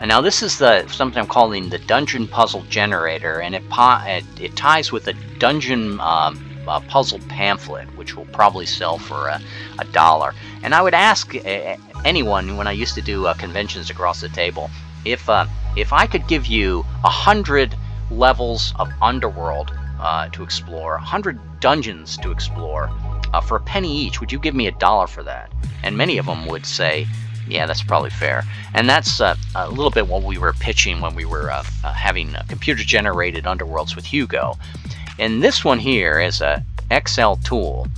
And now this is something I'm calling the dungeon puzzle generator, and it ties with a dungeon puzzle pamphlet, which will probably sell for $1. And I would ask anyone when I used to do conventions across the table, if I could give you 100 levels of underworld to explore, 100 dungeons to explore for a penny each, would you give me $1 for that? And many of them would say, yeah, that's probably fair. And that's a little bit what we were pitching when we were having computer-generated underworlds with Hugo. And this one here is a Excel tool.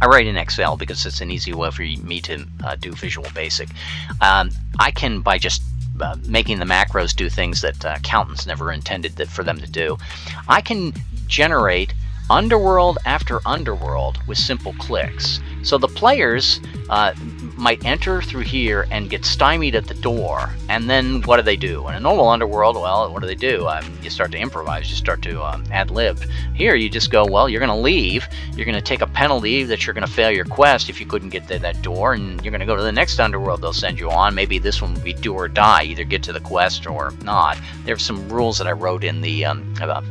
I write in Excel because it's an easy way for me to do Visual Basic. I can, by just making the macros do things that accountants never intended for them to do, I can generate underworld after underworld with simple clicks. So the players might enter through here and get stymied at the door, and then what do they do? In a normal underworld, well, what do they do? You start to improvise, you start to ad-lib. Here you just go, well, you're going to leave, you're going to take a penalty that you're going to fail your quest if you couldn't get to that door, and you're going to go to the next underworld they'll send you on. Maybe this one will be do or die, either get to the quest or not. There's some rules that I wrote in the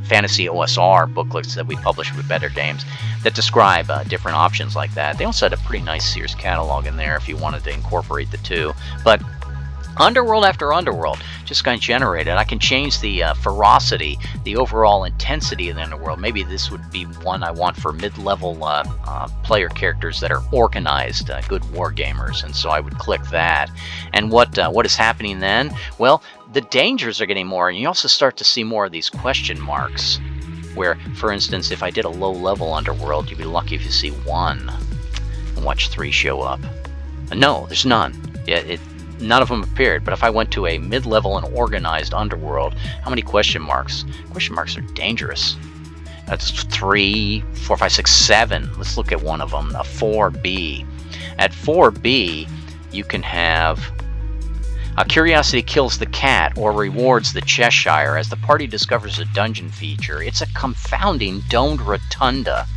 Fantasy OSR booklets that we published with Better Games that describe different options like that. They also had a pretty nice Sears catalog in there if you wanted to incorporate the two. But underworld after underworld just got generated. I can change the ferocity, the overall intensity of the underworld. Maybe this would be one I want for mid-level player characters that are organized, good war gamers, and so I would click that. And what is happening then? Well, the dangers are getting more, and you also start to see more of these question marks, where, for instance, if I did a low-level underworld, you'd be lucky if you see one, and watch 3 show up. No, there's none. None of them appeared. But if I went to a mid-level and organized underworld, how many question marks? Question marks are dangerous. That's 3, 4, 5, 6, 7. Let's look at one of them, a 4B. At 4B, you can have curiosity kills the cat or rewards the Cheshire as the party discovers a dungeon feature. It's a confounding domed rotunda.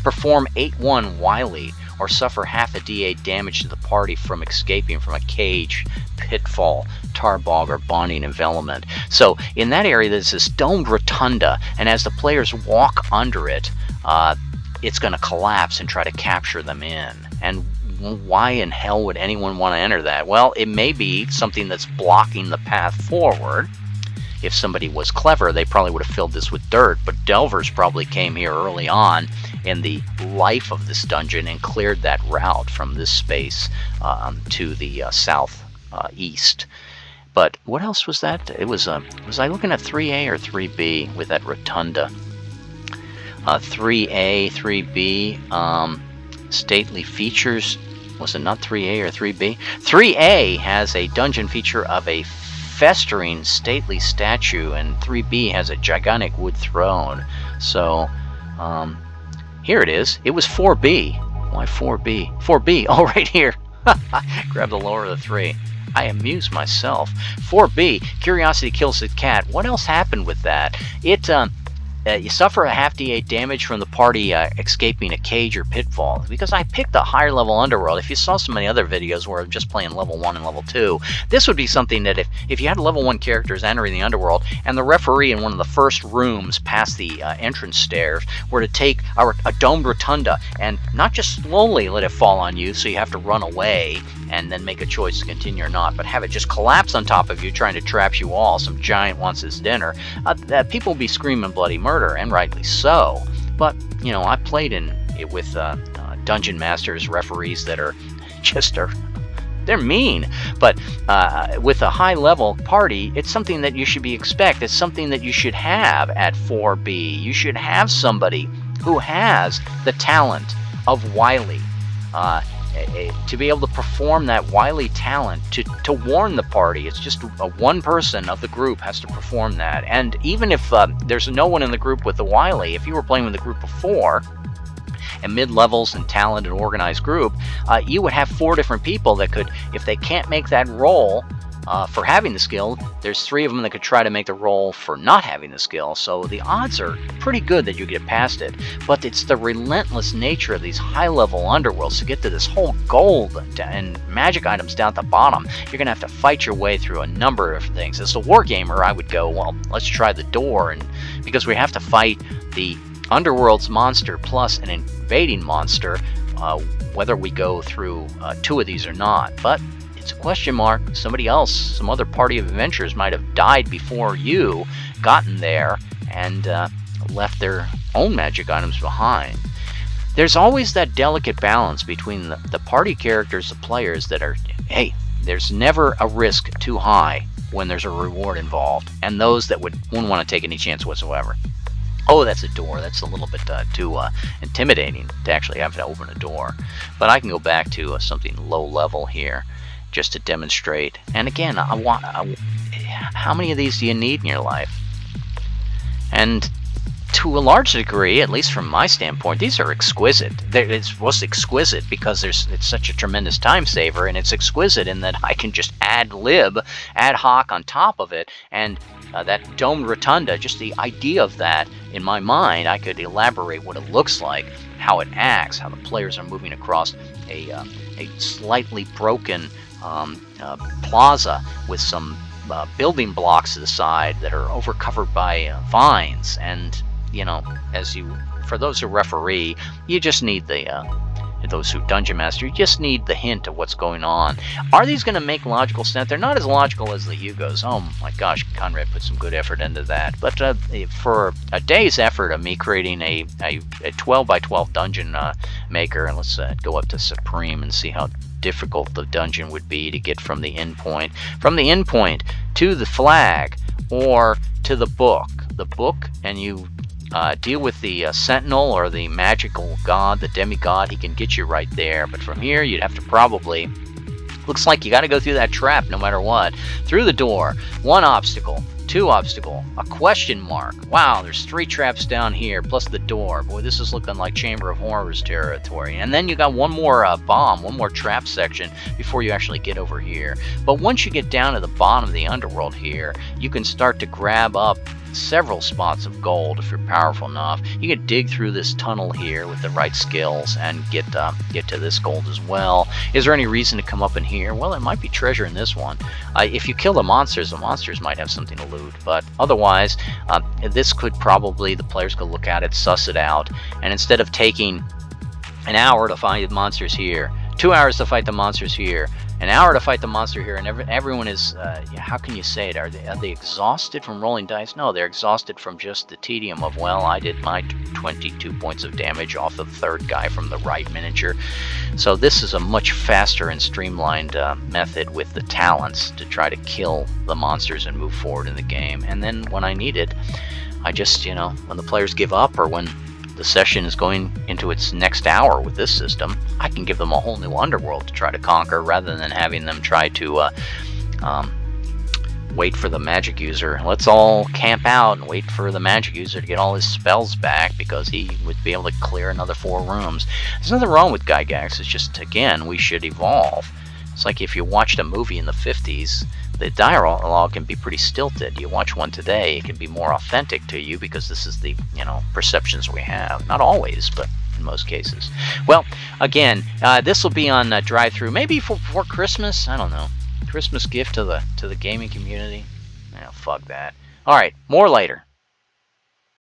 Perform 8-1 wily or suffer half a D8 damage to the party from escaping from a cage, pitfall, tarbog, or bonding envelopment. So in that area there's this domed rotunda, and as the players walk under it, it's going to collapse and try to capture them in. And why in hell would anyone want to enter that? Well, it may be something that's blocking the path forward. If somebody was clever, they probably would have filled this with dirt, but delvers probably came here early on in the life of this dungeon and cleared that route from this space to the southeast. But what else was that? It was I looking at 3A or 3B with that rotunda? 3A, 3B, stately features. Was it not 3A or 3B? 3A has a dungeon feature of a festering stately statue, and 3B has a gigantic wood throne. So here it is. It was 4B. Why 4B? 4B, oh, right here. Grab the lower of the 3. I amuse myself. 4B, curiosity kills the cat. What else happened with that? You suffer a half D8 damage from the party escaping a cage or pitfall. Because I picked a higher level underworld. If you saw so many other videos where I'm just playing level 1 and level 2, this would be something that if you had level 1 characters entering the underworld and the referee in one of the first rooms past the entrance stairs were to take a domed rotunda and not just slowly let it fall on you so you have to run away and then make a choice to continue or not, but have it just collapse on top of you trying to trap you all, some giant wants his dinner, people will be screaming bloody murder, and rightly so. But, you know, I played in it with dungeon masters, referees that are they're mean. But with a high-level party, it's something that you should expect. It's something that you should have at 4B. You should have somebody who has the talent of wily, to be able to perform that wily talent to warn the party. It's just one person of the group has to perform that. And even if there's no one in the group with the wily, if you were playing with a group of 4, and mid-levels and talent and organized group, you would have 4 different people that could, if they can't make that roll, for having the skill. There's 3 of them that could try to make the roll for not having the skill, so the odds are pretty good that you get past it. But it's the relentless nature of these high-level underworlds to get to this whole gold and magic items down at the bottom. You're gonna have to fight your way through a number of things. As a wargamer, I would go, well, let's try the door, and because we have to fight the underworld's monster plus an invading monster, whether we go through 2 of these or not. But it's a question mark. Somebody else, some other party of adventurers might have died before you, gotten there, and left their own magic items behind. There's always that delicate balance between the party characters, the players that are, hey, there's never a risk too high when there's a reward involved, and those that wouldn't want to take any chance whatsoever. Oh, that's a door. That's a little bit too intimidating to actually have to open a door. But I can go back to something low level here just to demonstrate. And again, how many of these do you need in your life? And to a large degree, at least from my standpoint, these are exquisite. It's most exquisite because it's such a tremendous time saver, and it's exquisite in that I can just ad hoc on top of it, and that domed rotunda, just the idea of that in my mind, I could elaborate what it looks like, how it acts, how the players are moving across a slightly broken plaza with some building blocks to the side that are overcovered by vines. And you know, for those who referee, you just need those who dungeon master, you just need the hint of what's going on. Are these going to make logical sense? They're not as logical as the Hugos. Oh my gosh, Conrad put some good effort into that. But for a day's effort of me creating a 12 by 12 dungeon maker, and let's go up to Supreme and see how difficult the dungeon would be to get from the endpoint to the flag or to the book. And you deal with the sentinel or the magical god, the demigod. He can get you right there, but from here you'd have to probably, looks like you got to go through that trap no matter what. Through the door, 1 obstacle, 2 obstacle, a question mark. Wow, there's 3 traps down here plus the door. Boy, this is looking like Chamber of Horrors territory. And then you got 1 more bomb, 1 more trap section before you actually get over here. But once you get down to the bottom of the underworld here, you can start to grab up several spots of gold if you're powerful enough. You can dig through this tunnel here with the right skills and get to this gold as well. Is there any reason to come up in here? Well, there might be treasure in this one. If you kill the monsters might have something to loot, but otherwise this could probably, the players could look at it, suss it out, and instead of taking an hour to fight the monsters here, 2 hours to fight the monsters here, an hour to fight the monster here, and everyone is, how can you say it? Are they exhausted from rolling dice? No, they're exhausted from just the tedium of, well, I did my 22 points of damage off the 3rd guy from the right miniature. So this is a much faster and streamlined method with the talents to try to kill the monsters and move forward in the game. And then when I need it, I just, when the players give up or when the session is going into its next hour with this system, I can give them a whole new underworld to try to conquer rather than having them try to wait for the magic user. Let's all camp out and wait for the magic user to get all his spells back because he would be able to clear another 4 rooms. There's nothing wrong with Gygax, it's just, again, we should evolve. It's like if you watched a movie in the 50s, the dialogue can be pretty stilted. You watch one today, it can be more authentic to you because this is the perceptions we have. Not always, but in most cases. Well, again, this will be on DruveThru, maybe for Christmas. I don't know. Christmas gift to the gaming community. Fuck that. All right, more later.